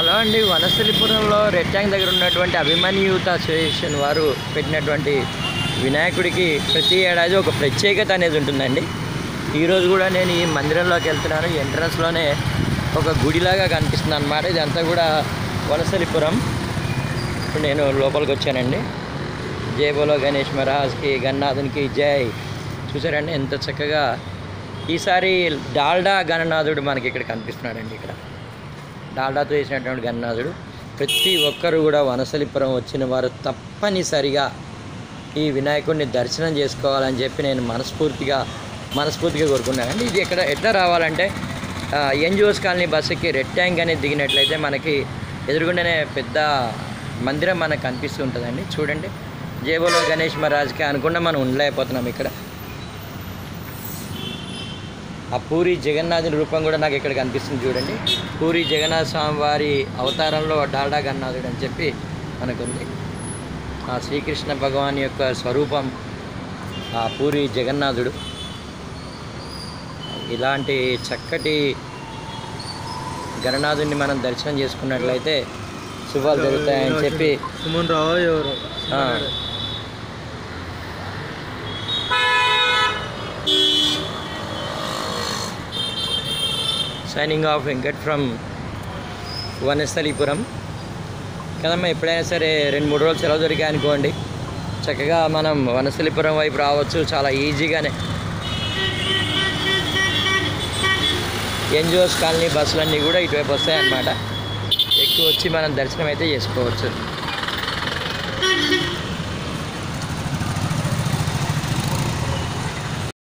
Hello అండి, వనస్థలిపురంలో red tank దగ్గర ఉన్నటువంటి అభిమాని యూత్ అసోసియేషన్ వారు పెట్టినటువంటి వినాయకుడికి ప్రతి ఏడాది ఒక ప్రత్యేకత అనేది ఉంటుందండి. ఈరోజు కూడా నేను ఈ మందిరంలోకి వెళ్తున్నాను. ఎంట్రన్స్లోనే ఒక గుడిలాగా కనిపిస్తుంది అన్నమాట. ఇదంతా కూడా వనస్థలిపురం. ఇప్పుడు నేను లోపలికి వచ్చానండి. జై బోలో గణేష్ మహారాజ్కి, గణనాథునికి జై. చూసారండి ఎంత చక్కగా ఈసారి డాల్డా గణనాథుడు మనకి ఇక్కడ కనిపిస్తున్నాడండి. ఇక్కడ డాల్డాతో వేసినటువంటి గణనాథుడు. ప్రతి ఒక్కరు కూడా వనస్థలిపురం వచ్చిన వారు తప్పనిసరిగా ఈ వినాయకుడిని దర్శనం చేసుకోవాలని చెప్పి నేను మనస్ఫూర్తిగా కోరుకున్నానండి. ఇది ఇక్కడ ఎట్లా రావాలంటే ఎన్జిఓస్ కాలనీ బస్సుకి రెడ్ ట్యాంక్ అనేది దిగినట్లయితే మనకి ఎదురుగుండానే పెద్ద మందిరం మనకు కనిపిస్తూ ఉంటుందండి. చూడండి, జై బోలో గణేష్ మహారాజ్కి అనుకుండా మనం ఉండలేకపోతున్నాం. ఇక్కడ ఆ పూరి జగన్నాథుని రూపం కూడా నాకు ఇక్కడ కనిపిస్తుంది. చూడండి, పూరి జగన్నాథ స్వామి వారి అవతారంలో డాల్డా గణనాథుడు అని చెప్పి మనకుంది. ఆ శ్రీకృష్ణ భగవాన్ యొక్క స్వరూపం ఆ పూరి జగన్నాథుడు. ఇలాంటి చక్కటి గణనాథుడిని మనం దర్శనం చేసుకున్నట్లయితే శుభాలు జరుగుతాయని చెప్పి signing off Venkat from Vanasthalipuram కదమ్మా. ఎప్పుడైనా సరే 2-3 రోజులు సెలవు దొరికాయి అనుకోండి, చక్కగా మనం వనస్థలిపురం వైపు రావచ్చు చాలా ఈజీగానే. ఎన్జిఓస్ కాలనీ బస్సులన్నీ కూడా ఇటువైపు వస్తాయన్నమాట. ఎక్కువ వచ్చి మనం దర్శనం అయితే చేసుకోవచ్చు.